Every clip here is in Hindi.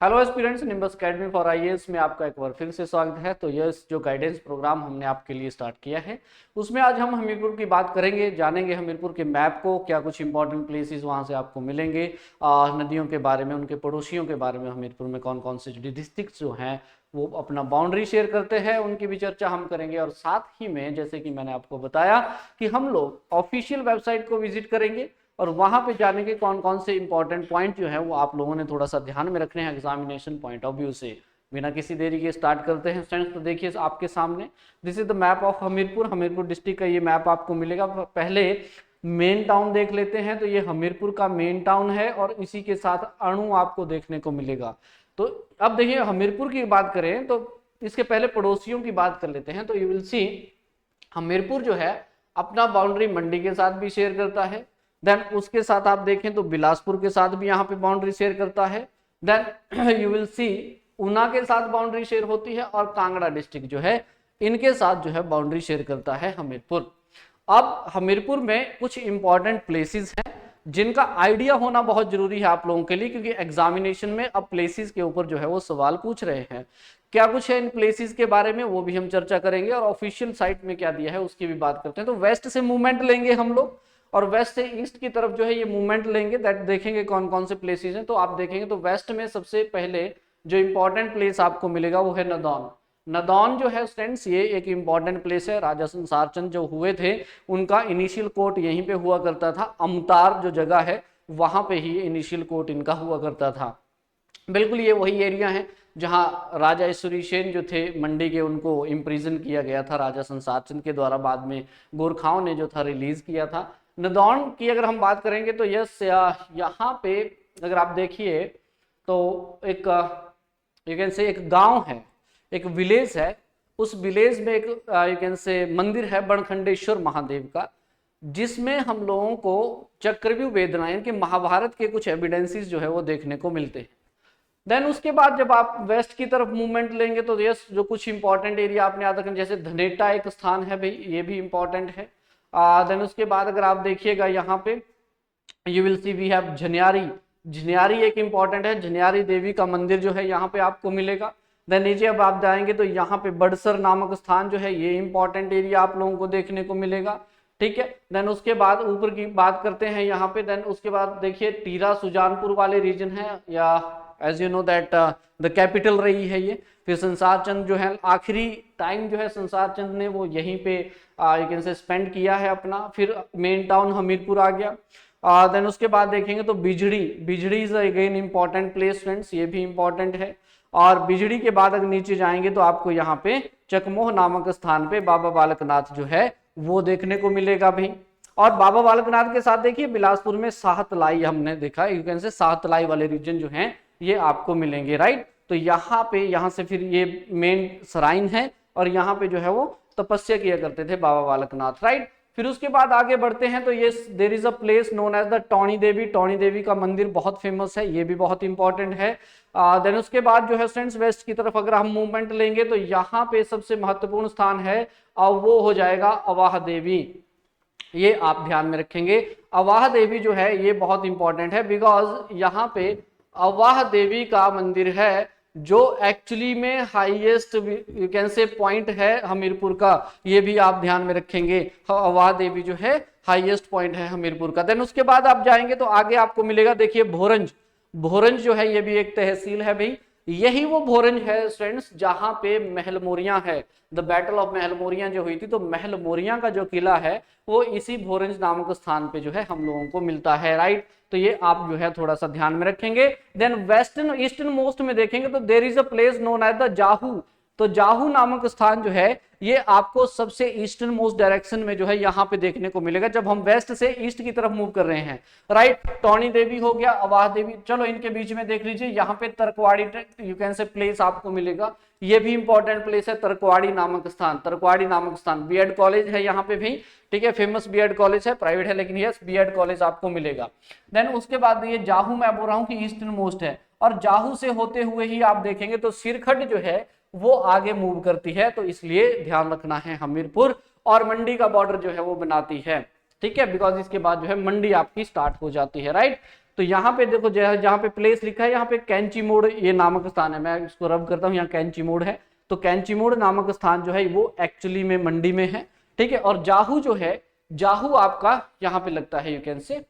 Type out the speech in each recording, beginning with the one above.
Hello aspirants, nimbus academy for IAS में आपका एक बार फिर से स्वागत है। तो यह जो गाइडेंस प्रोग्राम हमने आपके लिए स्टार्ट किया है उसमें आज हम हमीरपुर की बात करेंगे, जानेंगे हमीरपुर के मैप को, क्या कुछ इंपॉर्टेंट प्लेसेस वहां से आपको मिलेंगे, नदियों के बारे में, उनके पड़ोसियों के बारे में, हमीरपुर में कौन कौन से डिस्ट्रिक्ट जो हैं वो अपना बाउंड्री शेयर करते हैं, उनकी भी चर्चा हम करेंगे। और साथ ही में जैसे कि मैंने आपको बताया कि हम लोग ऑफिशियल वेबसाइट को विजिट करेंगे और वहां पे जाने के कौन कौन से इंपॉर्टेंट पॉइंट जो है वो आप लोगों ने थोड़ा सा ध्यान में रखने हैं एग्जामिनेशन पॉइंट ऑफ व्यू से। बिना किसी देरी के स्टार्ट करते हैं स्टूडेंट्स। तो देखिए आपके सामने this is the map of Hamirpur. Hamirpur district का ये मैप आपको मिलेगा। पहले मेन टाउन देख लेते हैं। तो ये हमीरपुर का मेन टाउन है और इसी के साथ अणु आपको देखने को मिलेगा। तो अब देखिए हमीरपुर की बात करें तो इसके पहले पड़ोसियों की बात कर लेते हैं। तो यू विल सी हमीरपुर जो है अपना बाउंड्री मंडी के साथ भी शेयर करता है। देन उसके साथ आप देखें तो बिलासपुर के साथ भी यहाँ पे बाउंड्री शेयर करता है। Then you will see Una के साथ बाउंड्री शेयर होती है और कांगड़ा डिस्ट्रिक्ट जो है इनके साथ जो है बाउंड्री शेयर करता है हमीरपुर। अब हमीरपुर में कुछ इंपॉर्टेंट प्लेसेस हैं जिनका आइडिया होना बहुत जरूरी है आप लोगों के लिए, क्योंकि एग्जामिनेशन में अब प्लेसेस के ऊपर जो है वो सवाल पूछ रहे हैं। क्या कुछ है इन प्लेसेस के बारे में वो भी हम चर्चा करेंगे और ऑफिशियल साइट में क्या दिया है उसकी भी बात करते हैं। तो वेस्ट से मूवमेंट लेंगे हम लोग और वेस्ट से ईस्ट की तरफ जो है ये मूवमेंट लेंगे, दैट देखेंगे कौन कौन से प्लेसेस हैं। तो आप देखेंगे तो वेस्ट में सबसे पहले जो इंपॉर्टेंट प्लेस आपको मिलेगा वो है नदौन। नदौन जो है स्टूडेंट्स ये एक इंपॉर्टेंट प्लेस है। राजा संसार चंद जो हुए थे उनका इनिशियल कोर्ट यहीं पे हुआ करता था। अमतार जो जगह है वहां पे ही इनिशियल कोर्ट इनका हुआ करता था। बिल्कुल ये वही एरिया है जहां राजा ईश्वरी सेन जो थे मंडी के, उनको इम्प्रिजन किया गया था राजा संसार चंद के द्वारा, बाद में गोरखाओं ने जो था रिलीज किया था। नदौन की अगर हम बात करेंगे तो यस यहाँ पे अगर आप देखिए तो एक यू कैन से एक गांव है, एक विलेज है। उस विलेज में एक यू कैन से मंदिर है बणखंडेश्वर महादेव का, जिसमें हम लोगों को चक्रव्यूह वेदना यानी कि महाभारत के कुछ एविडेंसेस जो है वो देखने को मिलते हैं। देन उसके बाद जब आप वेस्ट की तरफ मूवमेंट लेंगे तो यस जो कुछ इंपॉर्टेंट एरिया आपने याद रखना, जैसे धनेटा एक स्थान है भाई, ये भी इंपॉर्टेंट है। देन उसके बाद अगर आप देखिएगा यहाँ पे you will see we have Jhaniyari. Jhaniyari एक इंपॉर्टेंट है, झनियारी देवी का मंदिर जो है यहाँ पे आपको मिलेगा। देन नीचे अब आप जाएंगे तो यहाँ पे बड़सर नामक स्थान जो है ये इंपॉर्टेंट एरिया आप लोगों को देखने को मिलेगा। ठीक है। देन उसके बाद ऊपर की बात करते हैं यहाँ पे। देन उसके बाद देखिए टीरा सुजानपुर वाले रीजन है, या as you know that the capital रही है ये। फिर संसार चंद जो है आखिरी टाइम जो है संसार चंद ने वो यहीं पे यू कैन से स्पेंड किया है अपना। फिर मेन टाउन हमीरपुर आ गया। देन उसके बाद देखेंगे तो Bijri. Bijri is again important place friends, ये भी इंपॉर्टेंट है। और बिजड़ी के बाद अगर नीचे जाएंगे तो आपको यहाँ पे चकमोह नामक स्थान पे बाबा बालकनाथ जो है वो देखने को मिलेगा भाई। और बाबा बालकनाथ के साथ देखिए बिलासपुर में साहतलाई हमने देखा, यू कैन से साहतलाई वाले रीजन जो हैं ये आपको मिलेंगे, राइट। तो यहाँ पे यहाँ से फिर ये मेन सराइन है और यहाँ पे जो है वो तपस्या किया करते थे बाबा बालकनाथ, राइट। फिर उसके बाद आगे बढ़ते हैं तो ये there is a place known as the Tauni Devi. Tauni Devi का मंदिर बहुत फेमस है, ये भी बहुत इंपॉर्टेंट है। देन उसके बाद जो है स्टूडेंट्स वेस्ट की तरफ अगर हम मूवमेंट लेंगे तो यहाँ पे सबसे महत्वपूर्ण स्थान है और वो हो जाएगा अवाह देवी। ये आप ध्यान में रखेंगे, अवाह देवी जो है ये बहुत इंपॉर्टेंट है, बिकॉज यहाँ पे अवाह देवी का मंदिर है जो एक्चुअली में हाईएस्ट यू कैन से पॉइंट है हमीरपुर का। ये भी आप ध्यान में रखेंगे, अवाह देवी जो है हाईएस्ट पॉइंट है हमीरपुर का। देन उसके बाद आप जाएंगे तो आगे आपको मिलेगा देखिए भोरंज। भोरंज जो है ये भी एक तहसील है भाई। यही वो भोरंज है स्टूडेंट्स जहां पे महल मोरियां है। द बैटल ऑफ महल मोरियां जो हुई थी, तो महल मोरियां का जो किला है वो इसी भोरंज नामक स्थान पे जो है हम लोगों को मिलता है, राइट। तो ये आप जो है थोड़ा सा ध्यान में रखेंगे। देन वेस्टर्न ईस्टर्न मोस्ट में देखेंगे तो there is a place known as the Jahu. तो जाहू नामक स्थान जो है ये आपको सबसे ईस्टर्न मोस्ट डायरेक्शन में जो है यहाँ पे देखने को मिलेगा जब हम वेस्ट से ईस्ट की तरफ मूव कर रहे हैं, राइट। टौणी देवी हो गया, अवाह देवी, चलो इनके बीच में देख लीजिए यहाँ पे तरकवाड़ी यू कैन से प्लेस आपको मिलेगा। ये भी इंपॉर्टेंट प्लेस है तरकवाड़ी नामक स्थान। तरकवाड़ी नामक स्थान बीएड कॉलेज है यहाँ पे भी, ठीक है, फेमस बीएड कॉलेज है, प्राइवेट है लेकिन यस बीएड कॉलेज आपको मिलेगा। देन उसके बाद ये जाहू मैं बोल रहा हूँ कि ईस्टर्न मोस्ट है, और जाहू से होते हुए ही आप देखेंगे तो सिरखट जो है वो आगे मूव करती है, तो इसलिए ध्यान रखना है हमीरपुर और मंडी का बॉर्डर जो है वो बनाती है, ठीक है, बिकॉज इसके बाद जो है मंडी आपकी स्टार्ट हो जाती है, राइट। तो यहाँ पे देखो जहाँ पे प्लेस लिखा है, यहाँ पे कैंची मोड़ ये नामक स्थान है, मैं इसको रब करता हूँ, यहाँ कैंची मोड़ है, तो कैंची मोड़ नामक स्थान जो है वो एक्चुअली में मंडी में है, ठीक है। और जाहू जो है, जाहू आपका यहाँ पे लगता है, यू कैन से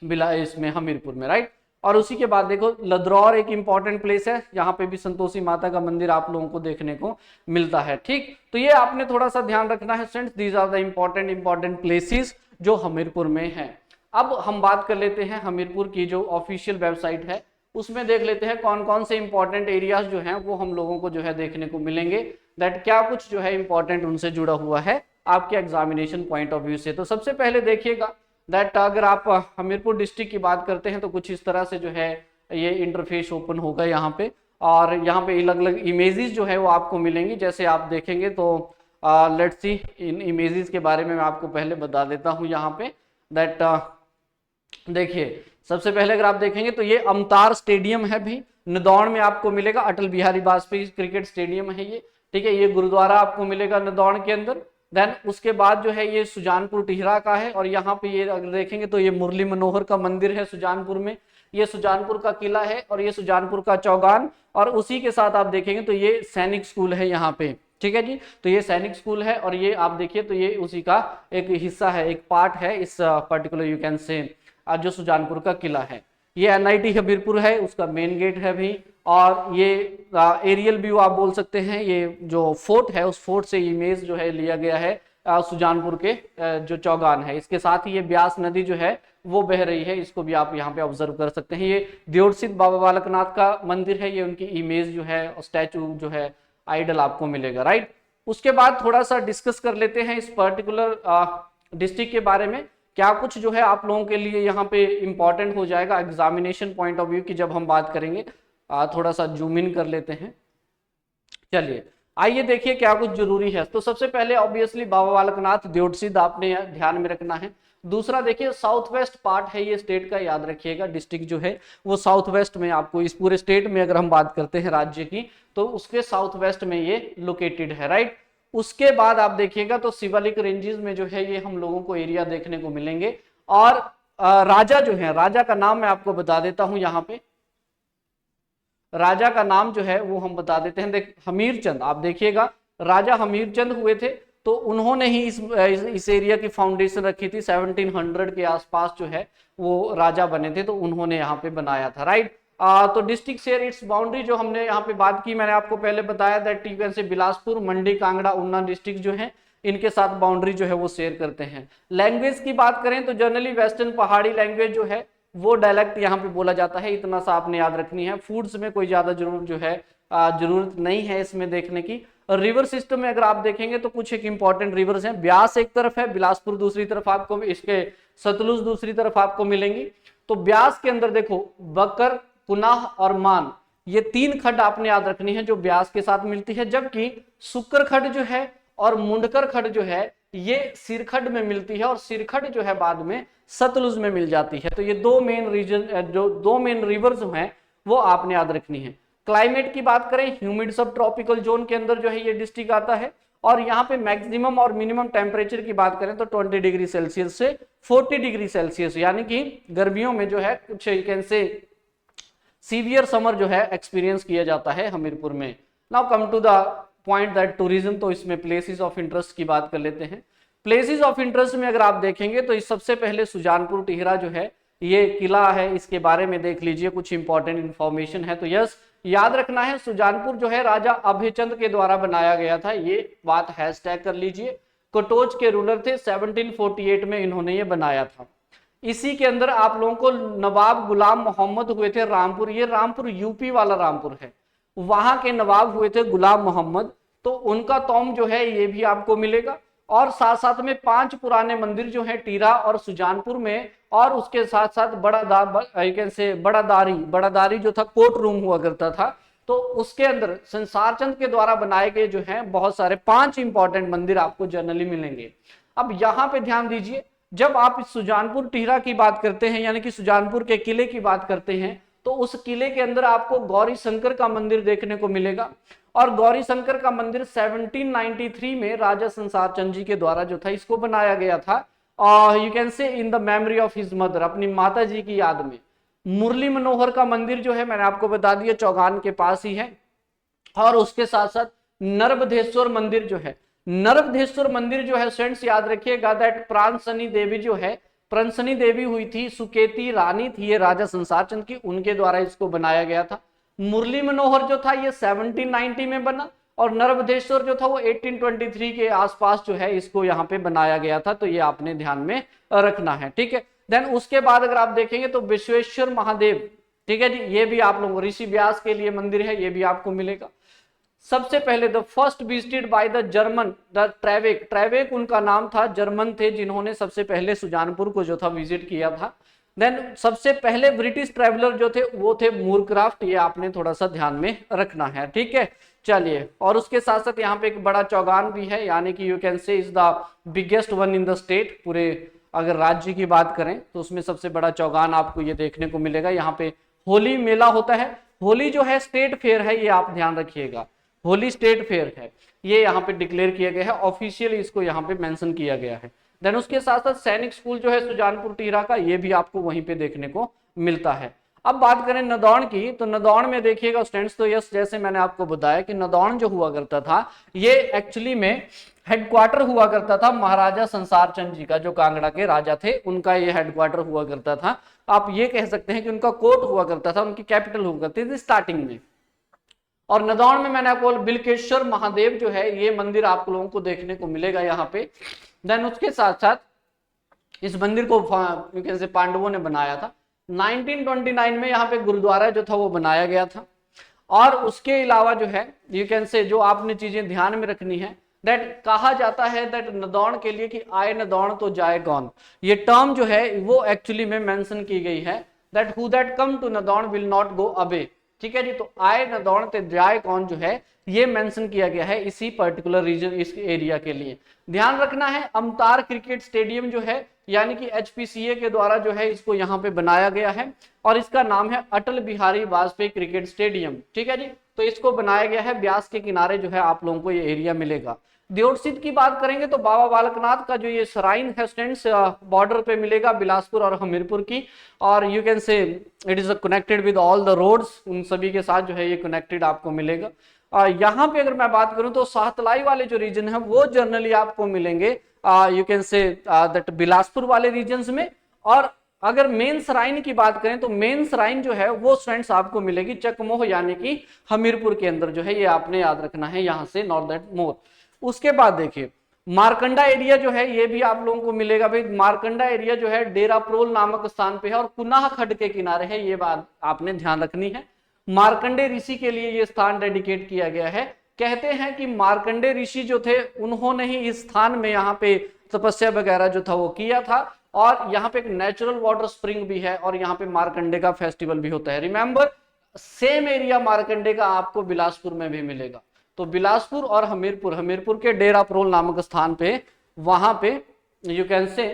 बिला इसमें हमीरपुर में, राइट। और उसी के बाद देखो लद्रौर एक इंपॉर्टेंट प्लेस है, यहाँ पे भी संतोषी माता का मंदिर आप लोगों को देखने को मिलता है, ठीक। तो ये आपने थोड़ा सा ध्यान रखना है friends, these are the important places जो हमीरपुर में है। अब हम बात कर लेते हैं हमीरपुर की जो ऑफिशियल वेबसाइट है, उसमें देख लेते हैं कौन कौन से इंपॉर्टेंट एरियाज जो हैं वो हम लोगों को जो है देखने को मिलेंगे, दैट क्या कुछ जो है इंपॉर्टेंट उनसे जुड़ा हुआ है आपके एग्जामिनेशन पॉइंट ऑफ व्यू से। तो सबसे पहले देखिएगा दैट अगर आप हमीरपुर डिस्ट्रिक्ट की बात करते हैं तो कुछ इस तरह से जो है ये इंटरफेस ओपन होगा यहाँ पे, और यहाँ पे अलग अलग इमेजेस जो है वो आपको मिलेंगी। जैसे आप देखेंगे तो लेट्स सी, इन इमेजेस के बारे में मैं आपको पहले बता देता हूँ यहाँ पे दैट देखिए सबसे पहले अगर आप देखेंगे तो ये अमतार स्टेडियम है भी, नदौड़ में आपको मिलेगा, अटल बिहारी वाजपेयी क्रिकेट स्टेडियम है ये, ठीक है। ये गुरुद्वारा आपको मिलेगा नदौड़ के अंदर। देन उसके बाद जो है ये सुजानपुर टिहरा का है, और यहाँ पे ये अगर देखेंगे तो ये मुरली मनोहर का मंदिर है सुजानपुर में, ये सुजानपुर का किला है, और ये सुजानपुर का चौगान, और उसी के साथ आप देखेंगे तो ये सैनिक स्कूल है यहाँ पे, ठीक है जी। तो ये सैनिक स्कूल है, और ये आप देखिए तो ये उसी का एक हिस्सा है, एक पार्ट है इस पर्टिकुलर यू कैन से जो सुजानपुर का किला है। ये एनआईटी हमीरपुर है, उसका मेन गेट है भी, और ये एरियल व्यू आप बोल सकते हैं, ये जो फोर्ट है उस फोर्ट से इमेज जो है लिया गया है सुजानपुर के जो चौगान है। इसके साथ ही ये ब्यास नदी जो है वो बह रही है, इसको भी आप यहाँ पे ऑब्जर्व कर सकते हैं। ये देवसिद्ध बाबा बालकनाथ का मंदिर है, ये उनकी इमेज जो है स्टैचू जो है आइडल आपको मिलेगा, राइट। उसके बाद थोड़ा सा डिस्कस कर लेते हैं इस पर्टिकुलर डिस्ट्रिक्ट के बारे में, क्या कुछ जो है आप लोगों के लिए यहाँ पे इंपॉर्टेंट हो जाएगा एग्जामिनेशन पॉइंट ऑफ व्यू की जब हम बात करेंगे। थोड़ा सा जूम इन कर लेते हैं, चलिए आइए देखिए क्या कुछ जरूरी है। तो सबसे पहले ऑब्वियसली बाबा बालकनाथ देवसिद्ध आपने ध्यान में रखना है। दूसरा देखिए साउथ वेस्ट पार्ट है ये स्टेट का, याद रखिएगा डिस्ट्रिक्ट जो है वो साउथ वेस्ट में, आपको इस पूरे स्टेट में अगर हम बात करते हैं राज्य की तो उसके साउथ वेस्ट में ये लोकेटेड है, राइट। उसके बाद आप देखिएगा तो शिवालिक रेंजेस में जो है ये हम लोगों को एरिया देखने को मिलेंगे। और राजा जो है, राजा का नाम मैं आपको बता देता हूं, यहाँ पे राजा का नाम जो है वो हम बता देते हैं, देख हमीरचंद, आप देखिएगा राजा हमीरचंद हुए थे, तो उन्होंने ही इस एरिया की फाउंडेशन रखी थी। 1700 के आसपास जो है वो राजा बने थे, तो उन्होंने यहाँ पे बनाया था, राइट। तो डिस्ट्रिक्ट शेयर इट्स बाउंड्री जो हमने यहाँ पे बात की, मैंने आपको पहले बताया दैट यू कैन से बिलासपुर, मंडी, कांगड़ा, ऊना डिस्ट्रिक्ट जो है इनके साथ बाउंड्री जो है वो शेयर करते हैं। लैंग्वेज की बात करें तो जनरली वेस्टर्न पहाड़ी लैंग्वेज जो है वो डायलेक्ट यहाँ पे बोला जाता है, इतना सा आपने याद रखनी है। फूड्स में कोई ज्यादा जरूरत नहीं है इसमें देखने की। रिवर सिस्टम में अगर आप देखेंगे तो कुछ एक इंपॉर्टेंट रिवर्स हैं, ब्यास एक तरफ है, बिलासपुर दूसरी तरफ, आपको इसके सतलुज दूसरी तरफ आपको मिलेंगी। तो ब्यास के अंदर देखो बकर, पुनाह और मान, ये 3 खड्ड आपने याद रखनी है जो ब्यास के साथ मिलती है, जबकि शुक्र खड्ड जो है और मुंडकर खड्ड जो है ये सिरखड्ड में मिलती है, और सिरखड्ड जो है बाद में सतलुज में मिल जाती है। तो ये दो मेन रिवर्स हैं वो आपने याद रखनी है। क्लाइमेट की बात करें, ह्यूमिड सब ट्रॉपिकल जोन के अंदर जो है ये डिस्ट्रिक्ट आता है, और यहाँ पे मैक्सिमम और मिनिमम टेम्परेचर की बात करें तो 20 डिग्री सेल्सियस से 40 डिग्री सेल्सियस, यानी कि गर्मियों में जो है कुछ कैन से सीवियर समर जो है एक्सपीरियंस किया जाता है हमीरपुर में। Now come to the point that tourism, तो इसमें प्लेसेस ऑफ इंटरेस्ट की बात कर लेते हैं। प्लेसेस ऑफ इंटरेस्ट में अगर आप देखेंगे तो इस सबसे पहले सुजानपुर टिहरा जो है ये किला है, इसके बारे में देख लीजिए, कुछ इंपॉर्टेंट इंफॉर्मेशन है। तो यस याद रखना है सुजानपुर जो है राजा अभयचंद के द्वारा बनाया गया था, ये बात हैशटैग कर लीजिए। कटोच के रूलर थे, 1748 में इन्होंने ये बनाया था। इसी के अंदर आप लोगों को नवाब गुलाम मोहम्मद हुए थे रामपुर, ये रामपुर यूपी वाला रामपुर है, वहां के नवाब हुए थे गुलाम मोहम्मद, तो उनका तोम जो है ये भी आपको मिलेगा। और साथ साथ में 5 पुराने मंदिर जो हैं टीरा और सुजानपुर में, और उसके साथ साथ बड़ादारी जो था कोर्ट रूम हुआ करता था, तो उसके अंदर संसार चंद के द्वारा बनाए गए जो हैं बहुत सारे 5 इंपॉर्टेंट मंदिर आपको जनरली मिलेंगे। अब यहाँ पे ध्यान दीजिए, जब आप इस सुजानपुर टिहरा की बात करते हैं यानी कि सुजानपुर के किले की बात करते हैं, तो उस किले के अंदर आपको गौरी शंकर का मंदिर देखने को मिलेगा। और गौरी शंकर का मंदिर 1793 में राजा संसार चंद जी के द्वारा जो था इसको बनाया गया था, यू कैन से in the memory of his mother, अपनी माता जी की याद में। मुरली मनोहर का मंदिर जो है मैंने आपको बता दिया चौगान के पास ही है। और उसके साथ साथ नर्मधेश्वर मंदिर जो है, नर्मधेश्वर मंदिर जो है फ्रेंड्स याद रखिएगा दैट प्राणसनी देवी जो है, प्राणसनी देवी हुई थी, सुकेती रानी थी ये राजा संसार चंद की, उनके द्वारा इसको बनाया गया था। मुरली मनोहर जो था ये 1790 में बना, और नर्मधेश्वर जो था वो 1823 के आसपास जो है इसको यहाँ पे बनाया गया था। तो ये आपने ध्यान में रखना है, ठीक है। देन उसके बाद अगर आप देखेंगे तो विश्वेश्वर महादेव, ठीक है जी, ये भी आप लोगों ऋषि व्यास के लिए मंदिर है, ये भी आपको मिलेगा। सबसे पहले the first visited by the German the Trebeck, Trebeck उनका नाम था, जर्मन थे जिन्होंने सबसे पहले सुजानपुर को जो था विजिट किया था। देन सबसे पहले ब्रिटिश ट्रेवलर जो थे वो थे मूरक्राफ्ट, ये आपने थोड़ा सा ध्यान में रखना है, ठीक है। चलिए, और उसके साथ साथ यहाँ पे एक बड़ा चौगान भी है, यानी कि यू कैन से is the biggest one in the state, पूरे अगर राज्य की बात करें तो उसमें सबसे बड़ा चौगान आपको ये देखने को मिलेगा। यहाँ पे होली मेला होता है, होली जो है स्टेट फेयर है, ये आप ध्यान रखिएगा, होली स्टेट फेयर है, ये यहाँ पे डिक्लेयर किया गया है, ऑफिशियली इसको यहाँ पे मेंशन किया गया है। देन उसके साथ साथ सैनिक स्कूल जो है सुजानपुर टीरा का, ये भी आपको वहीं पे देखने को मिलता है। अब बात करें नदौन की, तो नदौन में देखिएगा स्टूडेंट्स, तो यस जैसे मैंने आपको बताया कि नदौन जो हुआ करता था ये एक्चुअली में हेडक्वार्टर हुआ करता था महाराजा संसार चंद जी का, जो कांगड़ा के राजा थे उनका ये हेडक्वार्टर हुआ करता था। आप ये कह सकते हैं कि उनका कोर्ट हुआ करता था, उनकी कैपिटल हुआ करती थी स्टार्टिंग में। और नदौन में मैंने आपको बिलकेश्वर महादेव जो है ये मंदिर आप लोगों को देखने को मिलेगा यहाँ पे। देन उसके साथ साथ इस मंदिर को कैसे पांडवों ने बनाया था। 1929 में यहाँ पे गुरुद्वारा जो था वो बनाया गया था। और उसके अलावा जो है यू कैन से जो आपने चीजें ध्यान में रखनी है, दैट कहा जाता है दैट नदौन के लिए कि आए नदौन तो जाए कौन, ये टर्म जो है वो एक्चुअली में मेंशन की गई है, that who that come to Nadaun will not go away, ठीक है जी। तो आए नदौन ते जाए कौन जो है ये मेंशन किया गया है इसी पर्टिकुलर रीजन, इस एरिया के लिए। ध्यान रखना है अमतार क्रिकेट स्टेडियम जो है यानी कि एचपीसीए के द्वारा जो है इसको यहाँ पे बनाया गया है, और इसका नाम है अटल बिहारी वाजपेयी क्रिकेट स्टेडियम, ठीक है जी। तो इसको बनाया गया है, ब्यास के किनारे जो है आप लोगों को ये एरिया मिलेगा। देवसिद्ध की बात करेंगे तो बाबा बालकनाथ का जो ये श्राइन है स्टूडेंट्स बॉर्डर पे मिलेगा बिलासपुर और हमीरपुर की, और you can say it is connected with all the roads, उन सभी के साथ जो है ये कनेक्टेड आपको मिलेगा। यहाँ पे अगर मैं बात करूं तो सातलाई वाले जो रीजन है वो जनरली आपको मिलेंगे you can say that Bilaspur वाले रीजन्स में। और अगर मेन श्राइन की बात करें तो मेन श्राइन जो है वो स्टूडेंट्स आपको मिलेगी चकमोह यानी कि हमीरपुर के अंदर जो है, ये आपने याद रखना है यहाँ से नॉट दैट मोर। उसके बाद देखिए मारकंडा एरिया जो है ये भी आप लोगों को मिलेगा भाई। मारकंडा एरिया जो है डेराप्रोल नामक स्थान पे है और कुनाह खड्ड के किनारे है, ये बात आपने ध्यान रखनी है। मार्कंडे ऋषि के लिए ये स्थान डेडिकेट किया गया है। कहते हैं कि मार्कंडे ऋषि जो थे उन्होंने ही इस स्थान में यहाँ पे तपस्या वगैरह जो था वो किया था, और यहाँ पे एक नेचुरल वाटर स्प्रिंग भी है, और यहाँ पे मार्कंडे का फेस्टिवल भी होता है। रिमेंबर सेम एरिया मार्कंडे का आपको बिलासपुर में भी मिलेगा। तो बिलासपुर और हमीरपुर, हमीरपुर के डेराप्रोल नामक स्थान पे वहां पे यू कैन से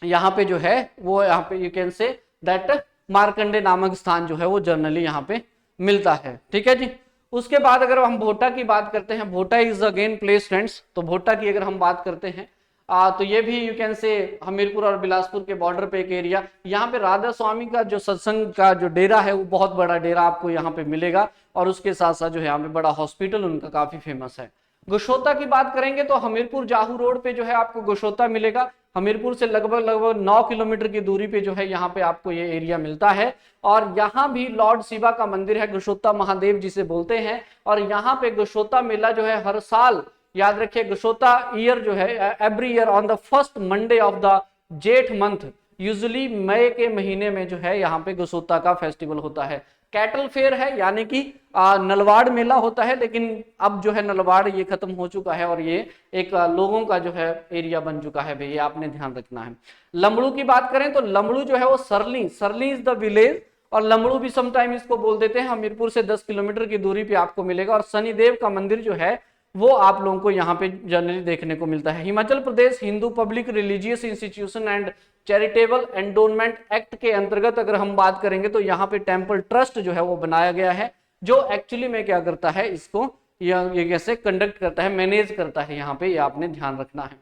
यहाँ पे जो है वो यहाँ पे you can say that Markande नामक स्थान जो है वो जनरली यहाँ पे मिलता है, ठीक है जी। उसके बाद अगर हम भोटा की बात करते हैं, भोटा इज अगेन प्लेस फ्रेंड्स, तो भोटा की अगर हम बात करते हैं तो ये भी यू कैन से हमीरपुर और बिलासपुर के बॉर्डर पे एक एरिया। यहाँ पे राधा स्वामी का जो सत्संग का जो डेरा है वो बहुत बड़ा डेरा आपको यहाँ पे मिलेगा, और उसके साथ साथ जो है यहाँ पे बड़ा हॉस्पिटल उनका काफी फेमस है। गोशोता की बात करेंगे तो हमीरपुर जाहू रोड पे जो है आपको गोशोता मिलेगा। हमीरपुर से लगभग 9 किलोमीटर की दूरी पे जो है यहाँ पे आपको ये एरिया मिलता है, और यहाँ भी लॉर्ड शिवा का मंदिर है, गोशोता महादेव जिसे बोलते हैं। और यहाँ पे गोशोता मेला जो है हर साल, याद रखिए गोशोता ईयर जो है every year on the first Monday of the जेठ मंथ, यूजुअली मई के महीने में जो है यहाँ पे गोशोता का फेस्टिवल होता है। कैटल फेयर है यानी कि नलवाड़ मेला होता है, लेकिन अब जो है नलवाड़ ये खत्म हो चुका है और ये एक लोगों का जो है एरिया बन चुका है भाई, ये आपने ध्यान रखना है। लमड़ू की बात करें तो लमड़ू जो है वो सरली इज द विलेज, और लमड़ू भी समटाइम इसको बोल देते हैं। हमीरपुर से 10 किलोमीटर की दूरी पे आपको मिलेगा, और शनिदेव का मंदिर जो है वो आप लोगों को यहाँ पे जनरली देखने को मिलता है। Himachal Pradesh Hindu public religious institution and charitable endowment act के अंतर्गत अगर हम बात करेंगे तो यहाँ पे टेम्पल ट्रस्ट जो है वो बनाया गया है, जो एक्चुअली में क्या करता है, इसको ये कैसे कंडक्ट करता है, मैनेज करता है यहाँ पे, ये आपने ध्यान रखना है।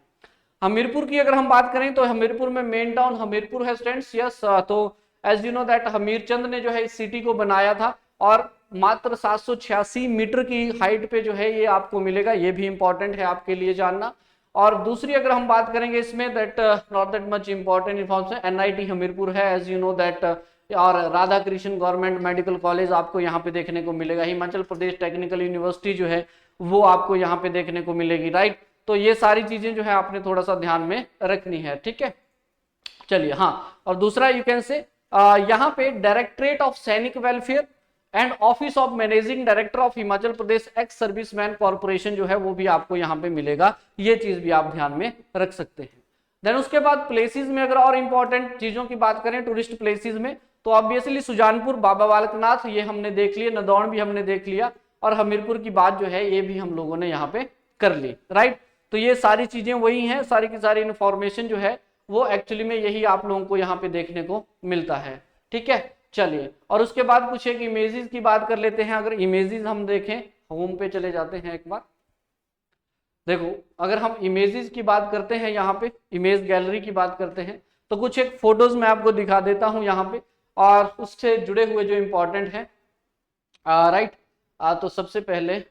हमीरपुर की अगर हम बात करें तो हमीरपुर में मेन टाउन हमीरपुर है स्टूडेंट्स, यस। तो एज यू नो दैट हमीरचंद ने जो है इस सिटी को बनाया था और मात्र 786 मीटर की हाइट पे जो है ये आपको मिलेगा, ये भी इंपॉर्टेंट है आपके लिए जानना। और दूसरी अगर हम बात करेंगे इसमें that not that much important information, NIT Hamirpur है एज यू नो दैट, और Radha Krishna government medical college आपको यहाँ पे देखने को मिलेगा, हिमाचल प्रदेश टेक्निकल यूनिवर्सिटी जो है वो आपको यहाँ पे देखने को मिलेगी, राइट। तो ये सारी चीजें जो है आपने थोड़ा सा ध्यान में रखनी है, ठीक है। चलिए हाँ, और दूसरा यू कैन से यहाँ पे डायरेक्टरेट ऑफ सैनिक welfare and office of managing director of Himachal Pradesh ex serviceman corporation जो है वो भी आपको यहाँ पे मिलेगा, ये चीज भी आप ध्यान में रख सकते हैं। देन उसके बाद प्लेसेस में अगर और इंपॉर्टेंट चीजों की बात करें टूरिस्ट प्लेसेस में, तो ऑब्वियसली सुजानपुर, बाबा बालकनाथ ये हमने देख लिया, नदौन भी हमने देख लिया, और हमीरपुर की बात जो है ये भी हम लोगों ने यहाँ पे कर ली, राइट। तो ये सारी चीजें वही हैं, सारी की सारी इंफॉर्मेशन जो है वो एक्चुअली में यही आप लोगों को यहाँ पे देखने को मिलता है, ठीक है। चलिए, और उसके बाद कुछ एक इमेजेस की बात कर लेते हैं। अगर इमेजेस हम देखें, होम पे चले जाते हैं एक बार, देखो अगर हम इमेजेस की बात करते हैं, यहाँ पे इमेज गैलरी की बात करते हैं, तो कुछ एक फोटोज मैं आपको दिखा देता हूँ यहाँ पे, और उससे जुड़े हुए जो इंपॉर्टेंट है, राइट। तो सबसे पहले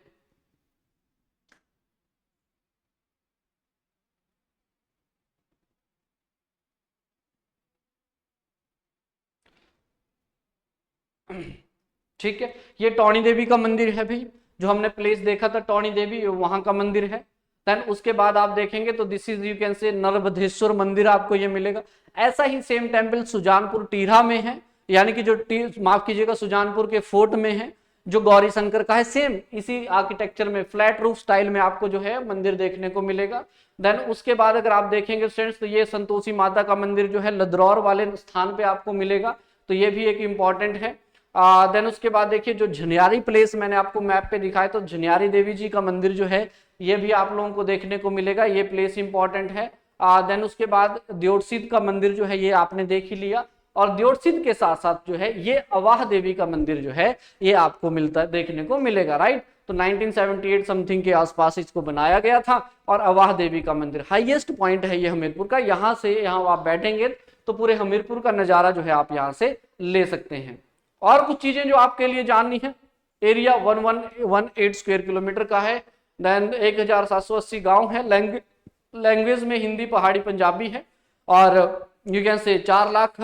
ठीक है, ये टौणी देवी का मंदिर है भाई, जो हमने प्लेस देखा था टौणी देवी, वहां का मंदिर है। देन उसके बाद आप देखेंगे तो दिस इज यू कैन से नरबधेश्वर मंदिर आपको ये मिलेगा। ऐसा ही सेम टेम्पल सुजानपुर टीरा में है, यानी कि जो माफ कीजिएगा सुजानपुर के फोर्ट में है, जो गौरी शंकर का है, सेम इसी आर्किटेक्चर में फ्लैट रूफ स्टाइल में आपको जो है मंदिर देखने को मिलेगा। देन उसके बाद अगर आप देखेंगे स्टूडेंट्स, तो ये संतोषी माता का मंदिर जो है लदरौर वाले स्थान पे आपको मिलेगा, तो ये भी एक इंपॉर्टेंट है। देन उसके बाद देखिए जो झनियारी प्लेस मैंने आपको मैप पे दिखाया, तो झनियारी देवी जी का मंदिर जो है ये भी आप लोगों को देखने को मिलेगा, ये प्लेस इंपॉर्टेंट है। देन उसके बाद द्योटसिद्ध का मंदिर जो है ये आपने देख ही लिया, और द्योटसिद्ध के साथ साथ जो है ये अवाह देवी का मंदिर जो है ये आपको मिलता देखने को मिलेगा, राइट। तो 1978 समथिंग के आसपास इसको बनाया गया था, और अवाह देवी का मंदिर हाईएस्ट पॉइंट है ये हमीरपुर का, यहाँ से यहाँ आप बैठेंगे तो पूरे हमीरपुर का नजारा जो है आप यहाँ से ले सकते हैं। और कुछ चीजें जो आपके लिए जाननी है, एरिया 1118 स्क्वायर किलोमीटर का है। देन 1780 गांव है, लैंग्वेज में हिंदी, पहाड़ी, पंजाबी है, और यू कैन से 4 लाख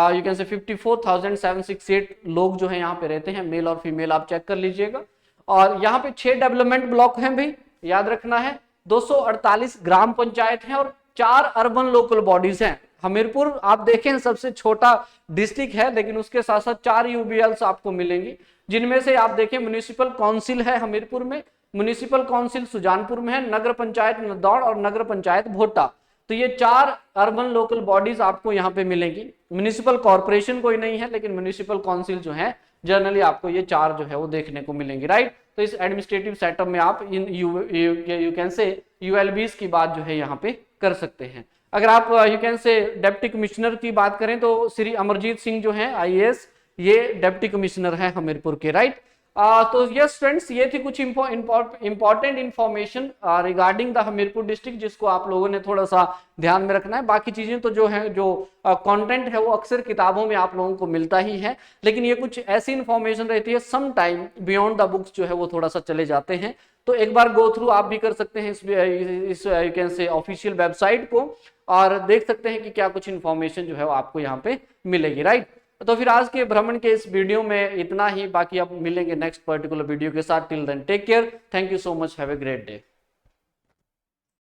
यू कैन से 54,768 लोग जो है यहाँ पे रहते हैं, मेल और फीमेल आप चेक कर लीजिएगा। और यहाँ पे 6 डेवलपमेंट ब्लॉक हैं भाई, याद रखना है, 248 ग्राम पंचायत हैं, और 4 अर्बन लोकल बॉडीज हैं। हमीरपुर आप देखें सबसे छोटा डिस्ट्रिक्ट है, लेकिन उसके साथ साथ 4 यूबीएल्स आपको मिलेंगी, जिनमें से आप देखें म्युनिसिपल काउंसिल है हमीरपुर में, म्युनिसिपल काउंसिल सुजानपुर में है, नगर पंचायत नदौड़ और नगर पंचायत भोटा। तो ये 4 अर्बन लोकल बॉडीज आपको यहाँ पे मिलेंगी। म्युनिसिपल कॉर्पोरेशन कोई नहीं है, लेकिन म्युनिसिपल काउंसिल जो है जनरली आपको ये 4 जो है वो देखने को मिलेंगे, राइट। तो इस एडमिनिस्ट्रेटिव सेटअप में आप इन यू कैन से यूएलबीज की बात जो है यहाँ पे कर सकते हैं। अगर आप यू कैन से डिप्टी कमिश्नर की बात करें, तो श्री अमरजीत सिंह जो है आईएएस, ये डिप्टी कमिश्नर है हमीरपुर के, राइट। तो यस फ्रेंड्स, ये थी कुछ important information regarding the Hamirpur district, जिसको आप लोगों ने थोड़ा सा ध्यान में रखना है। बाकी चीजें तो जो है, जो कंटेंट है वो अक्सर किताबों में आप लोगों को मिलता ही है, लेकिन ये कुछ ऐसी इंफॉर्मेशन रहती है some time beyond the books जो है वो थोड़ा सा चले जाते हैं। तो एक बार गो थ्रू आप भी कर सकते हैं इस यू कैन से ऑफिशियल वेबसाइट को, और देख सकते हैं कि क्या कुछ इंफॉर्मेशन जो है वो आपको यहाँ पे मिलेगी, राइट। तो फिर आज के भ्रमण के इस वीडियो में इतना ही, बाकी अब मिलेंगे नेक्स्ट पर्टिकुलर वीडियो के साथ। Till then take care, thank you so much, have a great day.